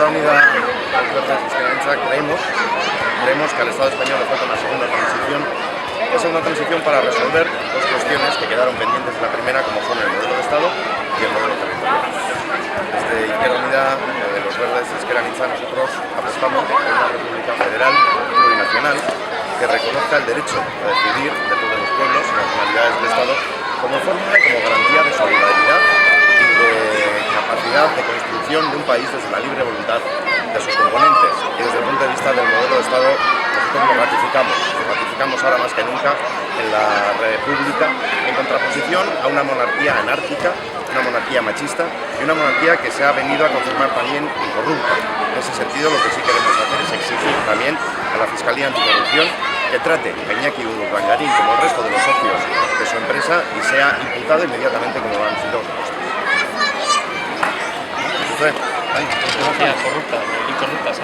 Izquierda Unida, los verdes de Ezker Anitza, creemos que al Estado español le falta una segunda transición. Una segunda transición para resolver dos cuestiones que quedaron pendientes de la primera, como son el modelo de Estado y el modelo territorial. Desde Izquierda Unida, de los verdes de Ezker Anitza, nosotros apostamos por una república federal plurinacional que reconozca el derecho a decidir de todos los pueblos y nacionalidades del Estado como fórmula y como garantía de solidaridad y de capacidad de construcción de un país desde la libre voluntad de sus componentes. Y desde el punto de vista del modelo de Estado, nosotros lo ratificamos ahora más que nunca en la República, en contraposición a una monarquía anárquica, una monarquía machista y una monarquía que se ha venido a confirmar también incorrupta. En ese sentido, lo que sí queremos hacer es exigir también a la Fiscalía Anticorrupción que trate a Iñaki Urdangarín como el resto de los socios de su empresa y sea imputado inmediatamente como han sido supuestos. Corruptas, incorruptas, ¿eh?